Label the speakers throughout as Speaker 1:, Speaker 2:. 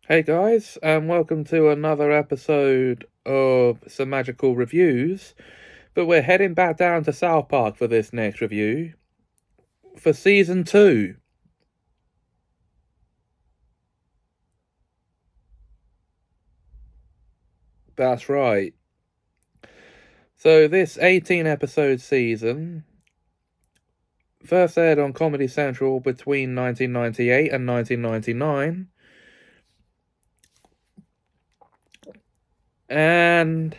Speaker 1: Hey guys, and welcome to another episode of Semajical Reviews. But we're heading back down to South Park for this next review for season 2. That's right. So this 18 episode season first aired on Comedy Central between 1998 and 1999. And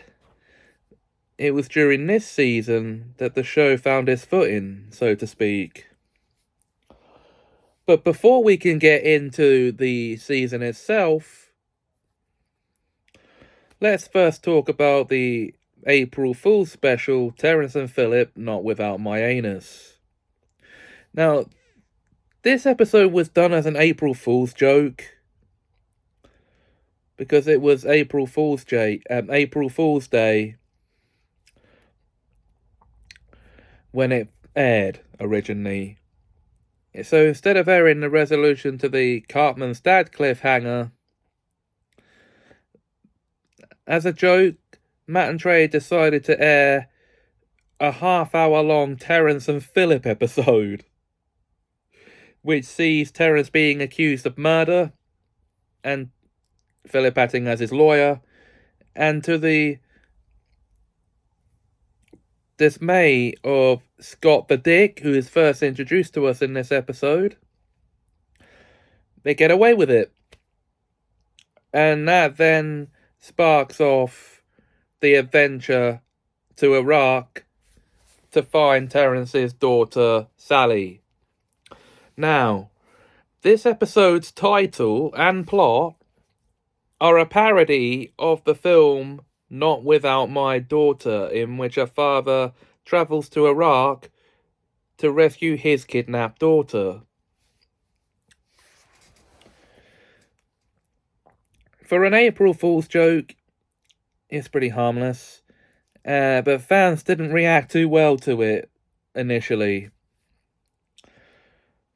Speaker 1: it was during this season that the show found its footing, so to speak. But before we can get into the season itself, let's first talk about the April Fool's special, Terrence and Phillip, Not Without My Anus. Now, this episode was done as an April Fool's joke, because it was April Fool's Day when it aired originally. So instead of airing the resolution to the Cartman's dad cliffhanger, as a joke, Matt and Trey decided to air a half-hour-long Terrence and Phillip episode, which sees Terrence being accused of murder and Phillip acting as his lawyer, and to the dismay of Scott the Dick, who is first introduced to us in this episode, they get away with it. And that then sparks off the adventure to Iraq to find Terrence's daughter, Sally. Now, this episode's title and plot are a parody of the film Not Without My Daughter, in which a father travels to Iraq to rescue his kidnapped daughter. For an April Fool's joke, it's pretty harmless, but fans didn't react too well to it initially.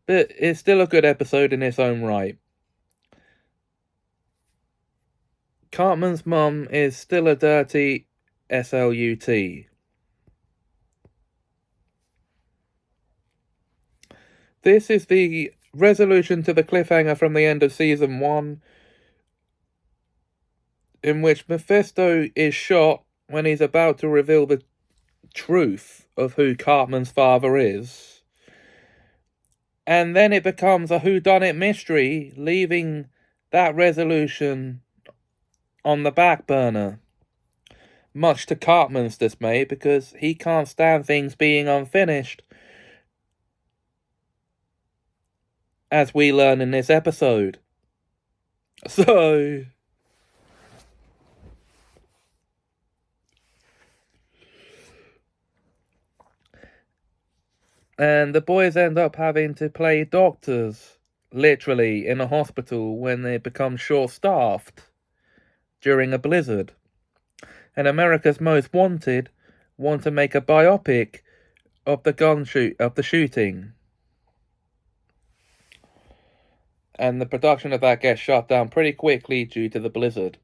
Speaker 1: But it's still a good episode in its own right. Cartman's mum is still a dirty slut. This is the resolution to the cliffhanger from the end of season 1, in which Mephisto is shot when he's about to reveal the truth of who Cartman's father is. And then it becomes a whodunit mystery, leaving that resolution on the back burner. Much to Cartman's dismay, because he can't stand things being unfinished, as we learn in this episode. So, and the boys end up having to play doctors, literally, in a hospital when they become short-staffed during a blizzard. And America's Most Wanted want to make a biopic of the shooting. And the production of that gets shut down pretty quickly due to the blizzard.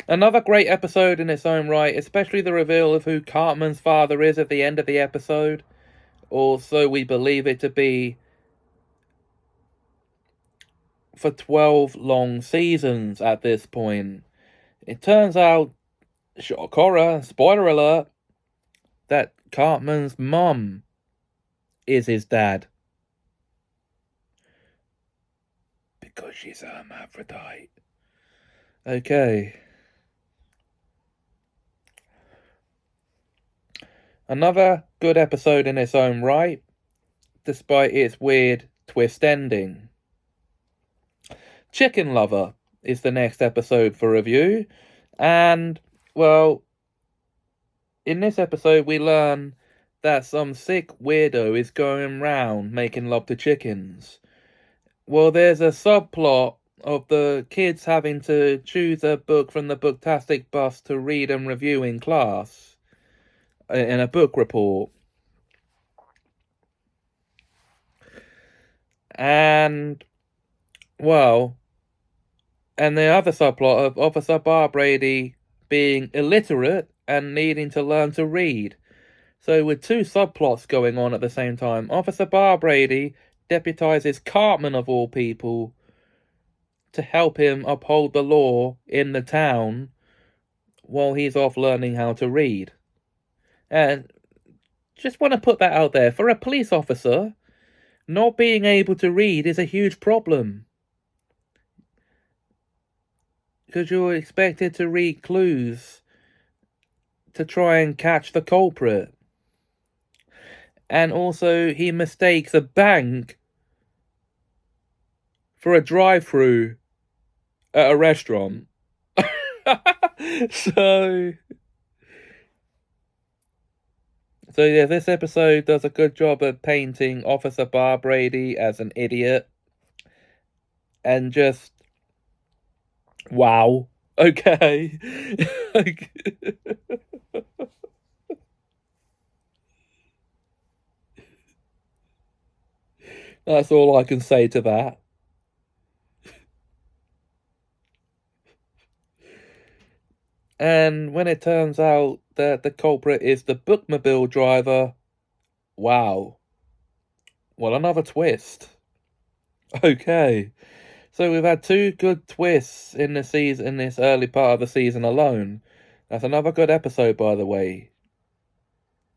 Speaker 1: Another great episode in its own right, especially the reveal of who Cartman's father is at the end of the episode, or so we believe it to be, for 12 long seasons at this point. It turns out, shock horror, spoiler alert, that Cartman's mum is his dad. Because she's a hermaphrodite. Okay. Another good episode in its own right, despite its weird twist ending. Chicken Lover is the next episode for review, and, well, in this episode we learn that some sick weirdo is going round making love to chickens. Well, there's a subplot of the kids having to choose a book from the Booktastic Bus to read and review in class, in a book report. And, well, And the other subplot of Officer Barbrady being illiterate and needing to learn to read. So with two subplots going on at the same time, Officer Barbrady deputizes Cartman of all people to help him uphold the law in the town while he's off learning how to read. And just want to put that out there. For a police officer, not being able to read is a huge problem. Because you're expected to read clues to try and catch the culprit. And also, he mistakes a bank for a drive-through at a restaurant. So yeah, this episode does a good job of painting Officer Barbrady as an idiot. And just, wow. Okay. That's all I can say to that. And when it turns out that the culprit is the bookmobile driver, wow. Well, another twist. Okay. So we've had two good twists in the season, in this early part of the season alone. That's another good episode, by the way.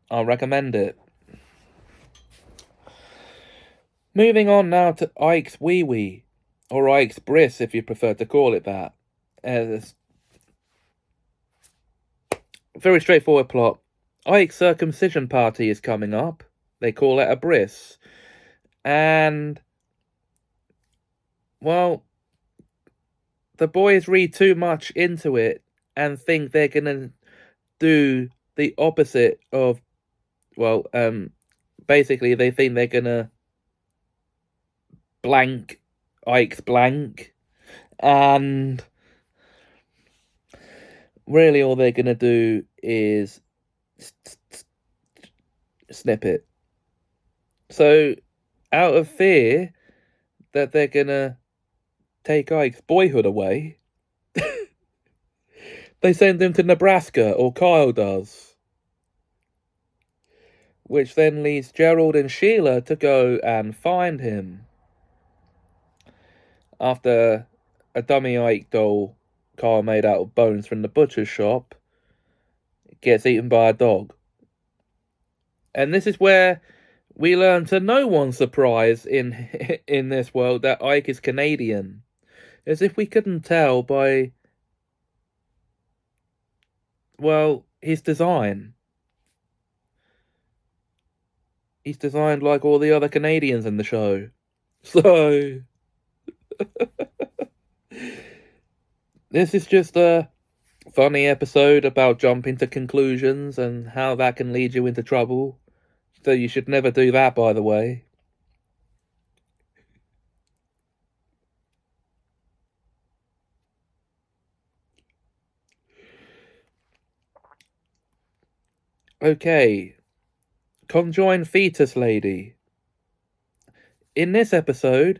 Speaker 1: I'll recommend it. Moving on now to Ike's Wee Wee, or Ike's Briss, if you prefer to call it that. Very straightforward plot. Ike's circumcision party is coming up. They call it a bris. And, well, the boys read too much into it and think they're going to do the opposite of, well, basically they think they're going to blank Ike's blank. And really all they're going to do is snip it. So, out of fear that they're going to take Ike's boyhood away, they send him to Nebraska, or Kyle does. Which then leads Gerald and Sheila to go and find him. After a dummy Ike doll, Kyle made out of bones from the butcher's shop, gets eaten by a dog. And this is where we learn to no one's surprise in this world that Ike is Canadian. As if we couldn't tell by, well, his design. He's designed like all the other Canadians in the show. So, this is just a funny episode about jumping to conclusions and how that can lead you into trouble. So you should never do that, by the way. Okay. Conjoined fetus lady. In this episode,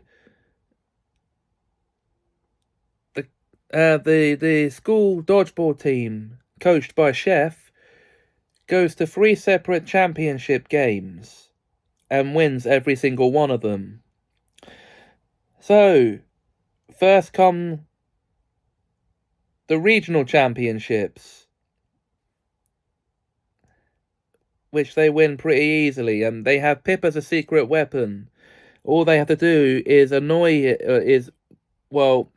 Speaker 1: the school dodgeball team, coached by Chef, goes to 3 separate championship games and wins every single one of them. So, first come the regional championships, which they win pretty easily, and they have Pip as a secret weapon. All they have to do is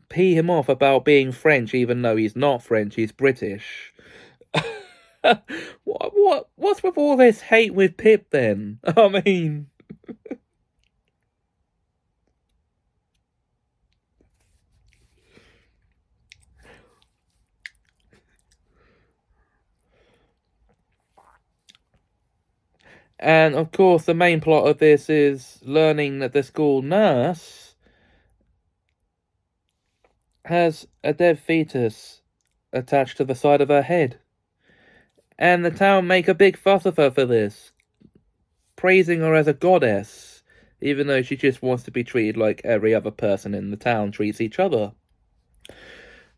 Speaker 1: pee him off about being French, even though he's not French, he's British. What's with all this hate with Pip then? I mean, and of course the main plot of this is learning that the school nurse has a dead fetus attached to the side of her head. And the town make a big fuss of her for this, praising her as a goddess, even though she just wants to be treated like every other person in the town treats each other.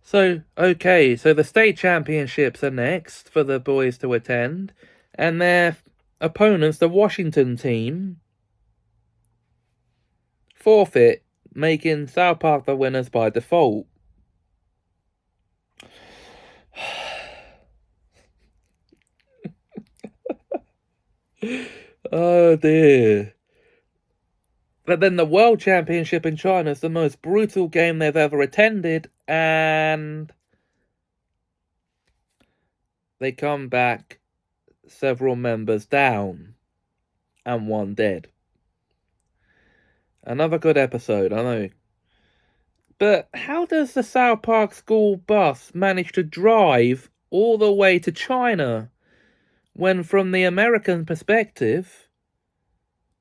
Speaker 1: So, okay, so the state championships are next for the boys to attend, and their opponents, the Washington team, forfeit, making South Park the winners by default. Oh dear. But then the World Championship in China is the most brutal game they've ever attended, and they come back several members down and one dead. Another good episode, I know. But how does the South Park school bus manage to drive all the way to China when, from the American perspective,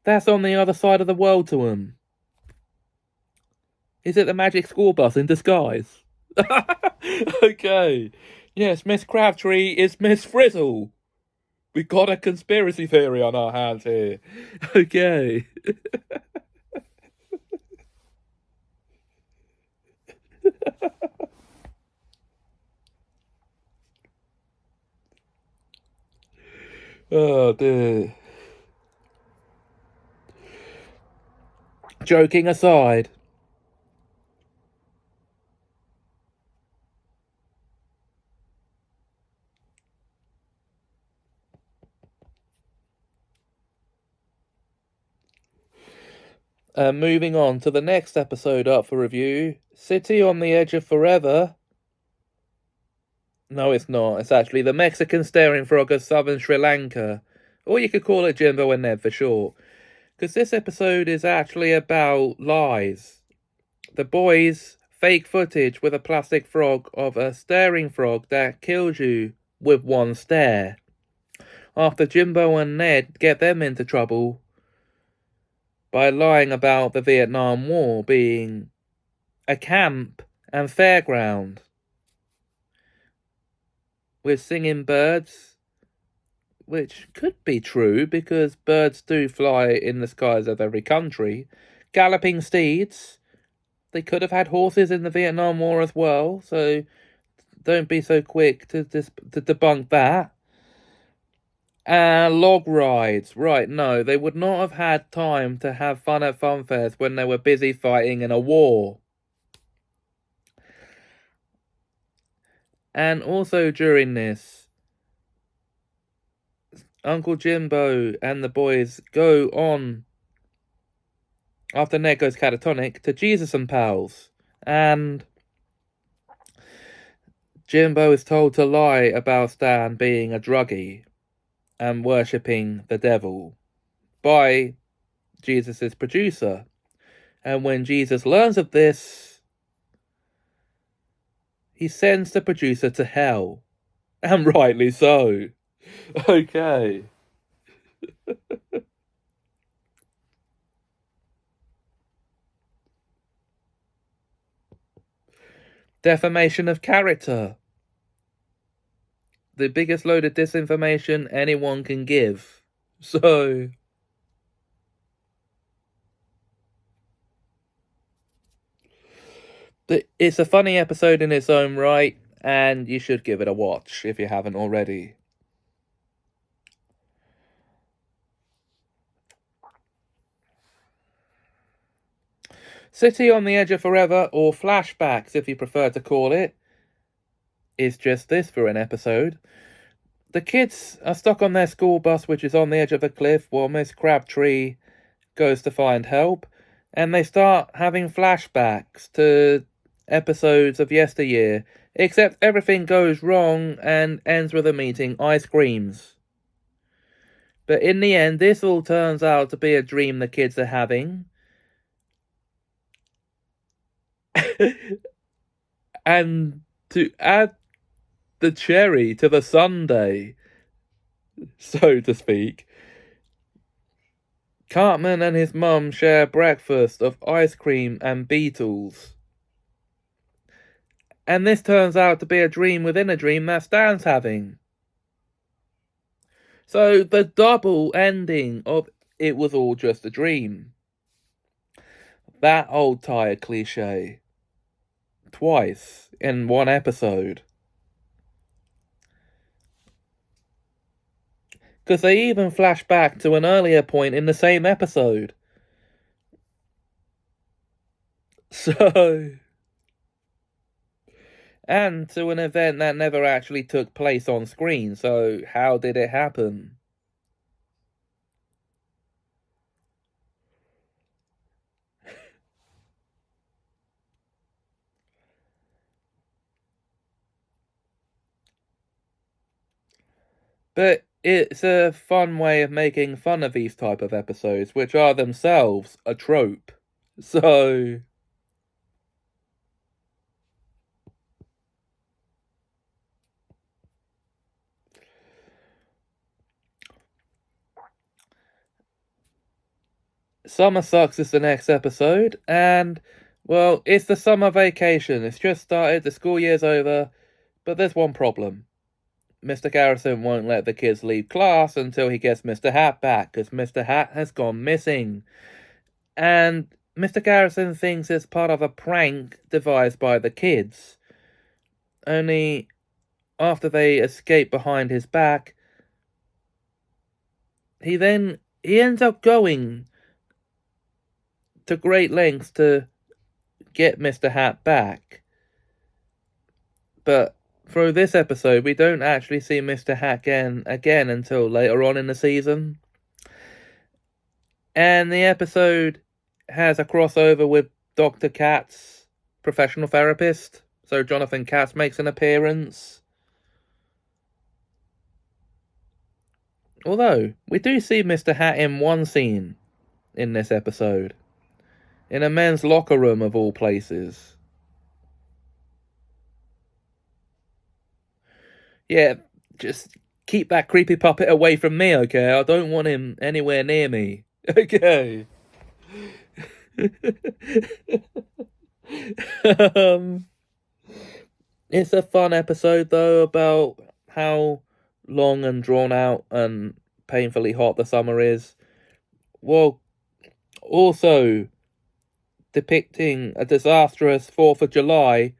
Speaker 1: that's on the other side of the world to them? Is it the magic school bus in disguise? Okay. Yes, Miss Crabtree is Miss Frizzle. We got a conspiracy theory on our hands here. Okay. Oh dear. Joking aside. Moving on to the next episode up for review, City on the Edge of Forever. No, it's not. It's actually the Mexican staring frog of southern Sri Lanka. Or you could call it Jimbo and Ned for short. Because this episode is actually about lies. The boys fake footage with a plastic frog of a staring frog that kills you with one stare. After Jimbo and Ned get them into trouble by lying about the Vietnam War being a camp and fairground with singing birds, which could be true because birds do fly in the skies of every country, galloping steeds. They could have had horses in the Vietnam War as well, so don't be so quick to debunk that. Log rides. Right, no, they would not have had time to have fun at fun fairs when they were busy fighting in a war. And also during this, Uncle Jimbo and the boys go on, after Ned goes catatonic, to Jesus and Pals. And Jimbo is told to lie about Stan being a druggie and worshipping the devil by Jesus' producer. And when Jesus learns of this, he sends the producer to hell. And rightly so. Okay. Defamation of character. The biggest load of disinformation anyone can give. So, it's a funny episode in its own right, and you should give it a watch if you haven't already. City on the Edge of Forever, or Flashbacks if you prefer to call it, is just this for an episode. The kids are stuck on their school bus, which is on the edge of a cliff, while Miss Crabtree goes to find help, and they start having flashbacks to episodes of yesteryear, except everything goes wrong and ends with them eating ice creams. But in the end, this all turns out to be a dream the kids are having. And to add the cherry to the sundae, so to speak, Cartman and his mum share breakfast of ice cream and beetles. And this turns out to be a dream within a dream that Stan's having. So the double ending of it was all just a dream. That old tired cliche. twice in one episode. Because they even flash back to an earlier point in the same episode. So... and to an event that never actually took place on screen, so how did it happen? But it's a fun way of making fun of these type of episodes, which are themselves a trope. So... Summer Sucks is the next episode, and, well, it's the summer vacation. It's just started, the school year's over, but there's one problem. Mr. Garrison won't let the kids leave class until he gets Mr. Hat back, because Mr. Hat has gone missing. And Mr. Garrison thinks it's part of a prank devised by the kids. Only after they escape behind his back, he ends up going to great lengths to get Mr. Hat back. But through this episode, we don't actually see Mr. Hat again until later on in the season. And the episode has a crossover with Dr. Katz, professional therapist. So Jonathan Katz makes an appearance. Although, we do see Mr. Hat in one scene in this episode. In a men's locker room of all places. Yeah, just keep that creepy puppet away from me, okay? I don't want him anywhere near me. Okay. It's a fun episode, though, about how long and drawn out and painfully hot the summer is. Well, also depicting a disastrous 4th of July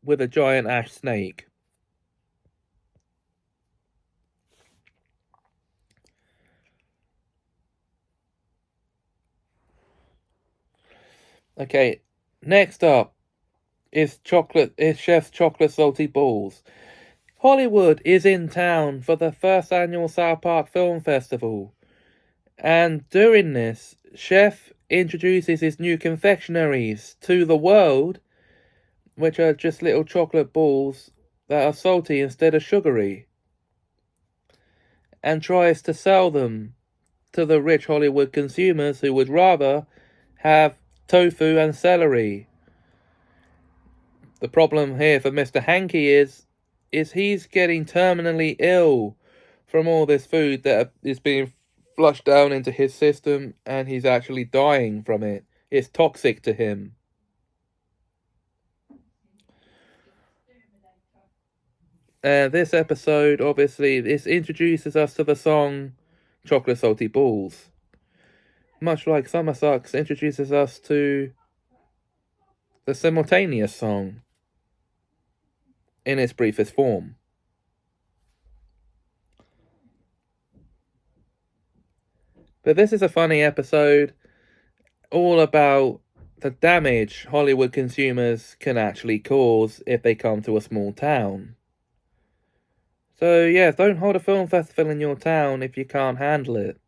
Speaker 1: with a giant ash snake. Okay, next up is Chef's Chocolate Salty Balls. Hollywood is in town for the first annual South Park Film Festival. And during this, Chef introduces his new confectionaries to the world, which are just little chocolate balls that are salty instead of sugary, and tries to sell them to the rich Hollywood consumers who would rather have tofu and celery. The problem here for Mr. Hanky is he's getting terminally ill from all this food that is being flushed down into his system, and he's actually dying from it. It's toxic to him. This episode, obviously, this introduces us to the song Chocolate Salty Balls. Much like Summer Sucks introduces us to the simultaneous song in its briefest form. But this is a funny episode all about the damage Hollywood consumers can actually cause if they come to a small town. So yeah, don't hold a film festival in your town if you can't handle it.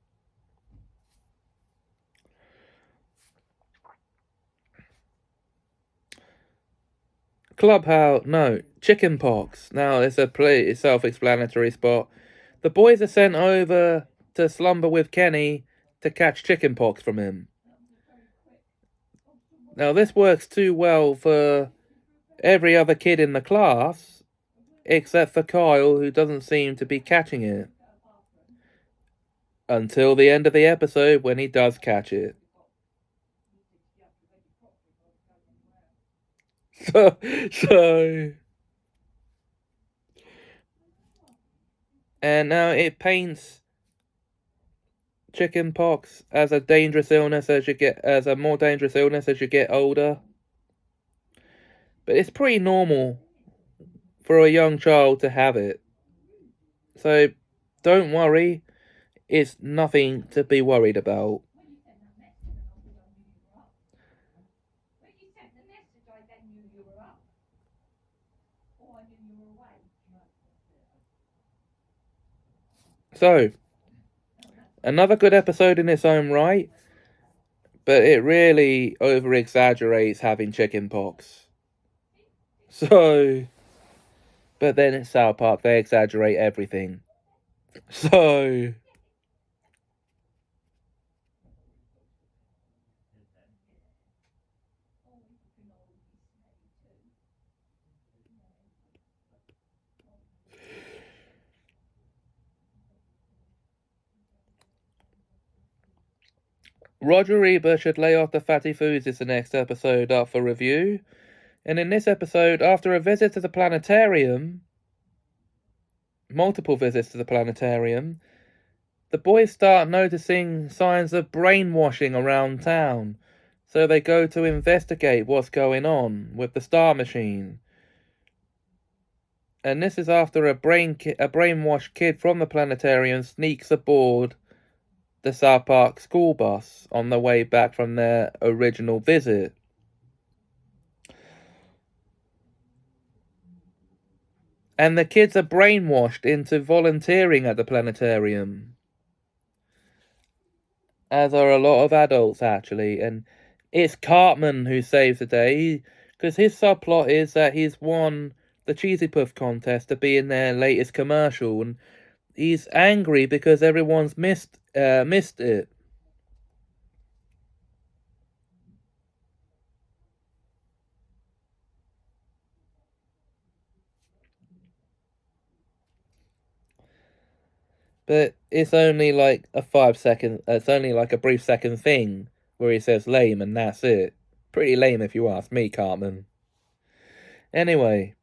Speaker 1: Clubhouse, no, chickenpox. Now it's a self-explanatory spot. The boys are sent over to slumber with Kenny to catch chickenpox from him. Now this works too well for every other kid in the class, except for Kyle, who doesn't seem to be catching it. Until the end of the episode when he does catch it. So and now it paints chickenpox as a dangerous illness as a more dangerous illness as you get older. But it's pretty normal for a young child to have it. So don't worry, it's nothing to be worried about. So, another good episode in its own right, but it really over exaggerates having chicken pox. So, but then in South Park, they exaggerate everything. So, Roger Ebert should lay off the fatty foods is the next episode up for review. And in this episode, after a visit to the planetarium, multiple visits to the planetarium, the boys start noticing signs of brainwashing around town. So they go to investigate what's going on with the Star Machine. And this is after a brainwashed kid from the planetarium sneaks aboard the South Park school bus on the way back from their original visit. And the kids are brainwashed into volunteering at the planetarium. As are a lot of adults, actually. And it's Cartman who saves the day, because his subplot is that he's won the Cheesy Puff contest to be in their latest commercial, and he's angry because everyone's missed it. But it's only like a 5 second, it's only like a brief second thing where he says lame and that's it. Pretty lame if you ask me, Cartman. Anyway,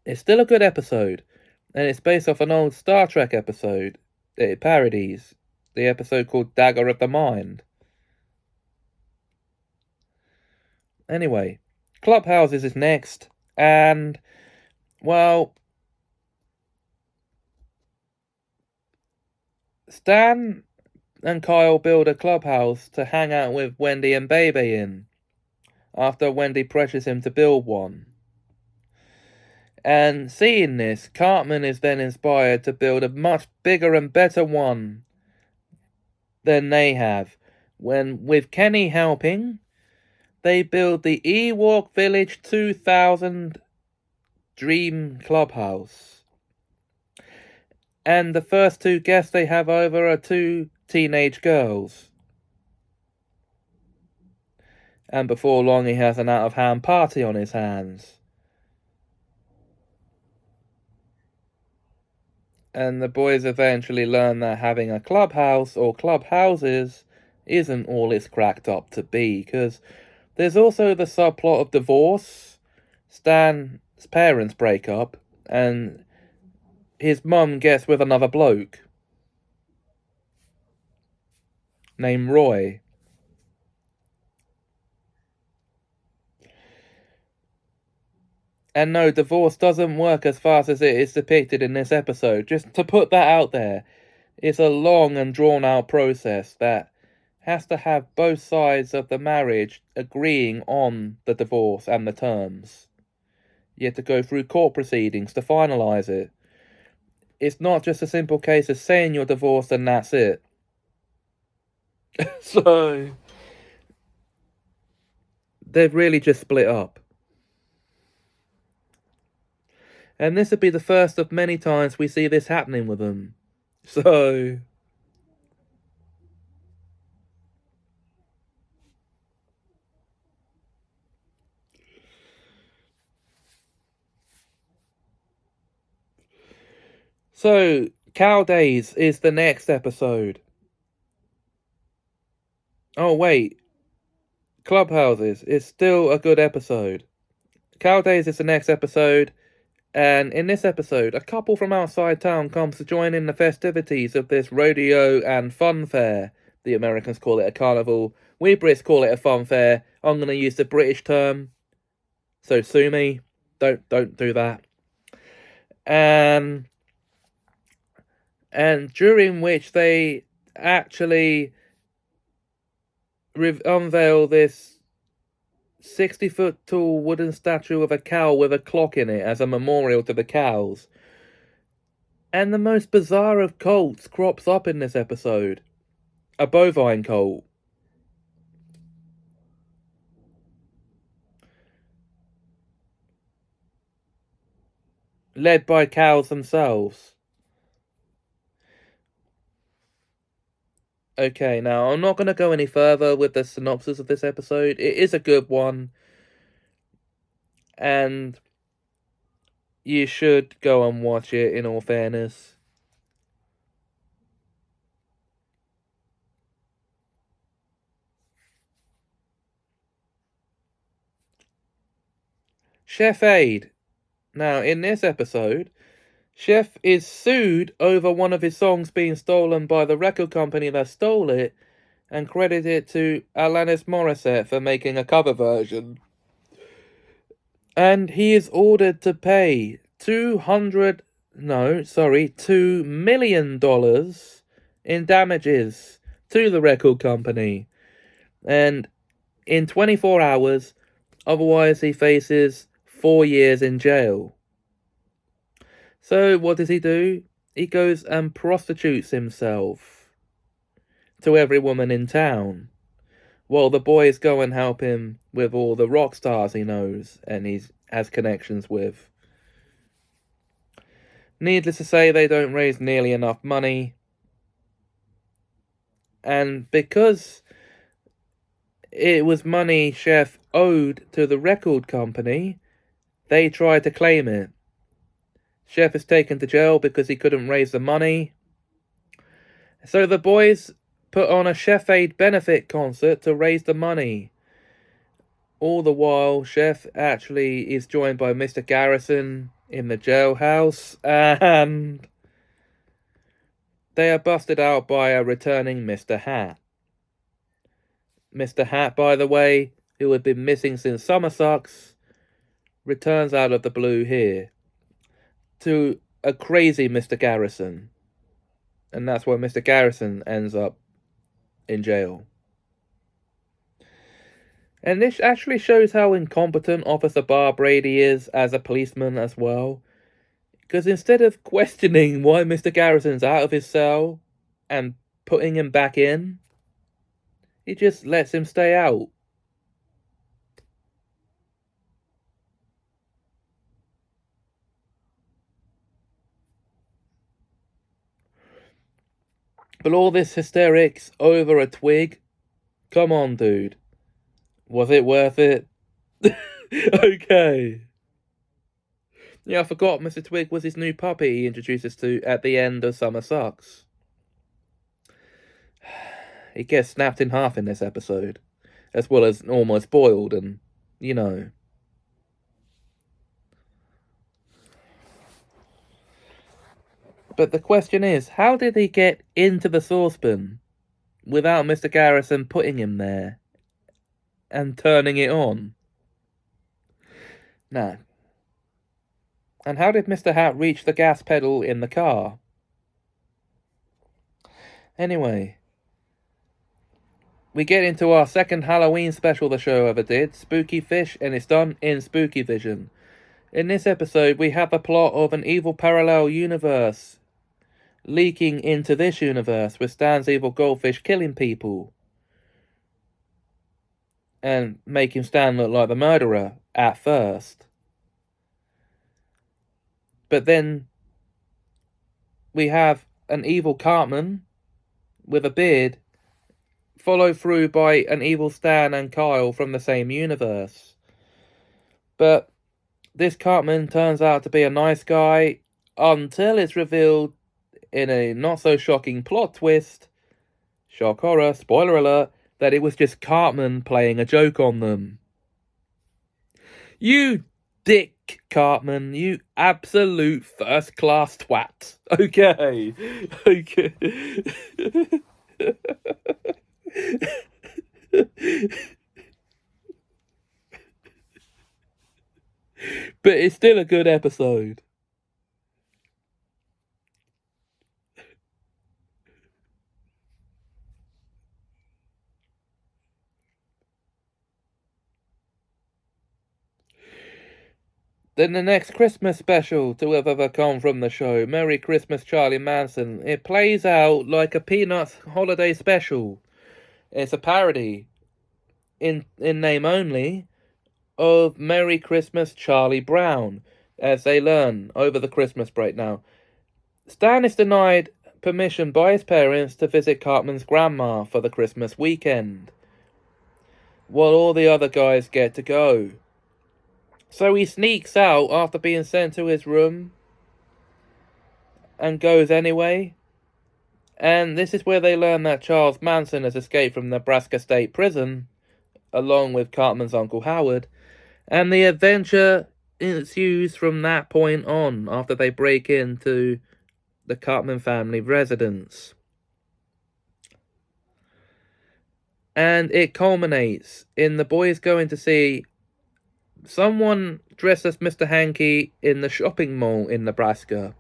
Speaker 1: it's still a good episode, and it's based off an old Star Trek episode. It parodies the episode called Dagger of the Mind. Anyway, Clubhouses is next, and, well, Stan and Kyle build a clubhouse to hang out with Wendy and Bebe in, after Wendy pressures him to build one. And seeing this, Cartman is then inspired to build a much bigger and better one than they have, when, with Kenny helping, they build the Ewok Village 2000 Dream Clubhouse. And the first two guests they have over are two teenage girls. And before long he has an out-of-hand party on his hands. And the boys eventually learn that having a clubhouse or clubhouses isn't all it's cracked up to be, because there's also the subplot of divorce. Stan's parents break up, and his mum gets with another bloke named Roy. And no, divorce doesn't work as fast as it is depicted in this episode. Just to put that out there, it's a long and drawn-out process that has to have both sides of the marriage agreeing on the divorce and the terms. You have to go through court proceedings to finalise it. It's not just a simple case of saying you're divorced and that's it. So, they've really just split up. And this would be the first of many times we see this happening with them. So, Cow Days is the next episode. Oh, wait. Clubhouses is still a good episode. Cow Days is the next episode. And in this episode, a couple from outside town comes to join in the festivities of this rodeo and fun fair. The Americans call it a carnival. We Brits call it a funfair. I'm going to use the British term, so sue me. Don't do that. And during which they actually unveil this 60-foot tall wooden statue of a cow with a clock in it as a memorial to the cows. And the most bizarre of cults crops up in this episode. A bovine cult. Led by cows themselves. Okay, now I'm not going to go any further with the synopsis of this episode. It is a good one. And you should go and watch it, in all fairness. Chef Aid. Now, in this episode, Chef is sued over one of his songs being stolen by the record company that stole it and credited it to Alanis Morissette for making a cover version. And he is ordered to pay $2 million in damages to the record company. And in 24 hours, otherwise he faces 4 years in jail. So what does he do? He goes and prostitutes himself to every woman in town, while the boys go and help him with all the rock stars he knows and he has connections with. Needless to say, they don't raise nearly enough money. And because it was money Chef owed to the record company, they tried to claim it. Chef is taken to jail because he couldn't raise the money. So the boys put on a Chef Aid benefit concert to raise the money. All the while, Chef actually is joined by Mr. Garrison in the jailhouse, and they are busted out by a returning Mr. Hat. Mr. Hat, by the way, who had been missing since Summer Sucks, returns out of the blue here to a crazy Mr. Garrison. And that's why Mr. Garrison ends up in jail. And this actually shows how incompetent Officer Bar Brady is as a policeman as well. Because instead of questioning why Mr. Garrison's out of his cell and putting him back in, he just lets him stay out. But all this hysterics over a twig? Come on, dude. Was it worth it? Okay. Yeah, I forgot Mr. Twig was his new puppy he introduced us to at the end of Summer Sucks. He gets snapped in half in this episode, as well as almost boiled and, you know. But the question is, how did he get into the saucepan without Mr. Garrison putting him there and turning it on? No. And how did Mr. Hat reach the gas pedal in the car? Anyway, we get into our second Halloween special the show ever did, Spooky Fish, and it's done in Spooky Vision. In this episode, we have the plot of an evil parallel universe leaking into this universe with Stan's evil goldfish killing people and making Stan look like the murderer at first. But then we have an evil Cartman with a beard followed through by an evil Stan and Kyle from the same universe. But this Cartman turns out to be a nice guy until it's revealed in a not-so-shocking plot twist, shock horror, spoiler alert, that it was just Cartman playing a joke on them. You dick, Cartman, you absolute first-class twat. Okay. Okay. But it's still a good episode. Then the next Christmas special to have ever come from the show, Merry Christmas Charlie Manson, it plays out like a Peanuts holiday special. It's a parody, in name only, of Merry Christmas Charlie Brown, as they learn over the Christmas break now. Stan is denied permission by his parents to visit Cartman's grandma for the Christmas weekend, while all the other guys get to go. So he sneaks out after being sent to his room and goes anyway. And this is where they learn that Charles Manson has escaped from Nebraska State Prison, along with Cartman's Uncle Howard, and the adventure ensues from that point on after they break into the Cartman family residence. And it culminates in the boys going to see someone dressed as Mr. Hankey in the shopping mall in Nebraska.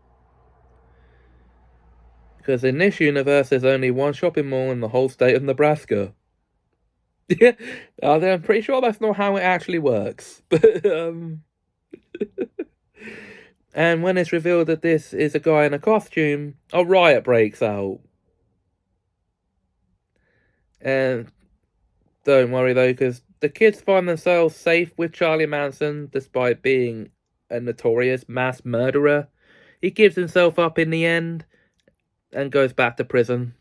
Speaker 1: Because in this universe, there's only one shopping mall in the whole state of Nebraska. Yeah, I'm pretty sure that's not how it actually works. But, and when it's revealed that this is a guy in a costume, a riot breaks out. And don't worry though, because the kids find themselves safe with Charlie Manson, despite being a notorious mass murderer. He gives himself up in the end and goes back to prison,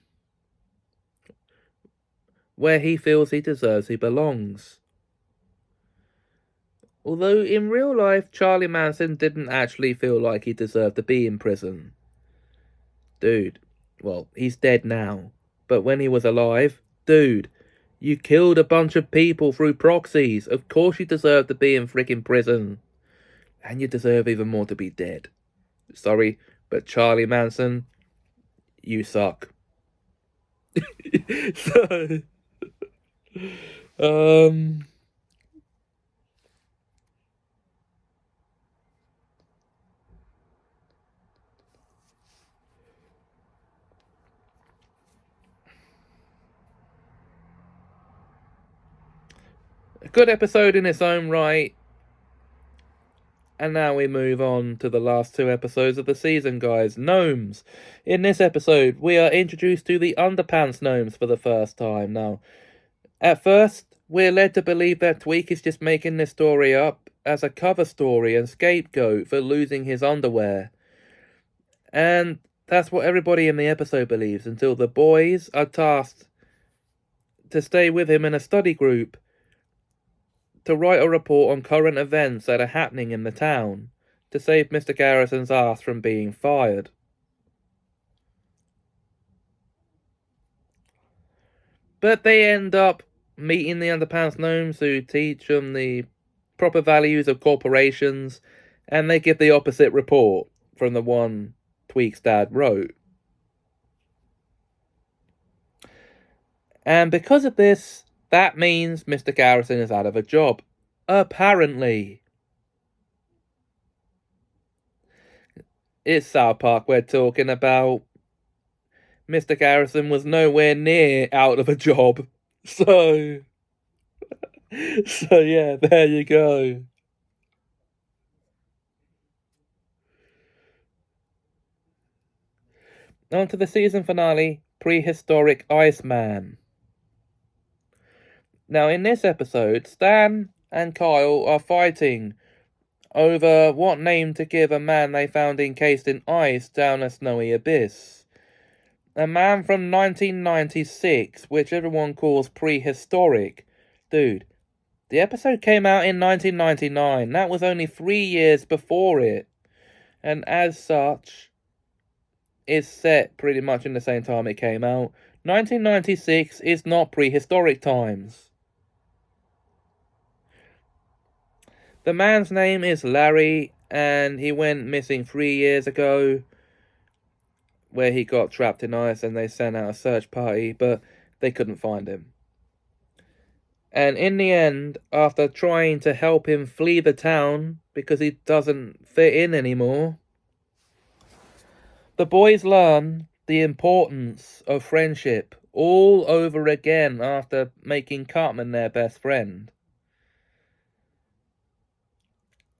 Speaker 1: where he feels he deserves he belongs. Although in real life, Charlie Manson didn't actually feel like he deserved to be in prison. Dude, well, he's dead now. But when he was alive, dude, you killed a bunch of people through proxies. Of course you deserve to be in freaking prison. And you deserve even more to be dead. Sorry, but Charlie Manson, you suck. So, a good episode in its own right. And now we move on to the last two episodes of the season, guys. Gnomes. In this episode, we are introduced to the Underpants Gnomes for the first time. Now, at first, we're led to believe that Tweak is just making this story up as a cover story and scapegoat for losing his underwear. And that's what everybody in the episode believes, until the boys are tasked to stay with him in a study group to write a report on current events that are happening in the town to save Mr. Garrison's ass from being fired. But they end up meeting the Underpants Gnomes who teach them the proper values of corporations, and they give the opposite report from the one Tweak's dad wrote. And because of this, that means Mr. Garrison is out of a job. Apparently. It's South Park we're talking about. Mr. Garrison was nowhere near out of a job. So yeah, there you go. On to the season finale, Prehistoric Iceman. Now, in this episode, Stan and Kyle are fighting over what name to give a man they found encased in ice down a snowy abyss. A man from 1996, which everyone calls prehistoric. Dude, the episode came out in 1999. That was only 3 years before it. And as such, it's set pretty much in the same time it came out. 1996 is not prehistoric times. The man's name is Larry, and he went missing 3 years ago, where he got trapped in ice and they sent out a search party, but they couldn't find him. And in the end, after trying to help him flee the town because he doesn't fit in anymore, the boys learn the importance of friendship all over again after making Cartman their best friend.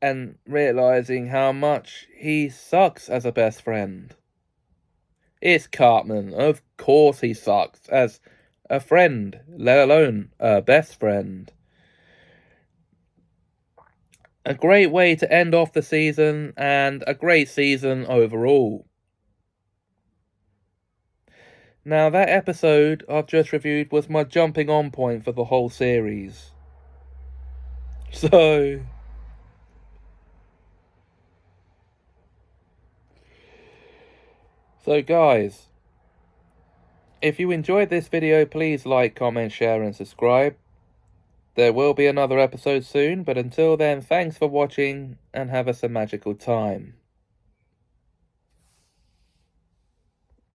Speaker 1: And realizing how much he sucks as a best friend. It's Cartman, of course he sucks as a friend, let alone a best friend. A great way to end off the season, and a great season overall. Now, that episode I've just reviewed was my jumping on point for the whole series. So guys, if you enjoyed this video, please like, comment, share and subscribe. There will be another episode soon, but until then, thanks for watching and have a Semajical time.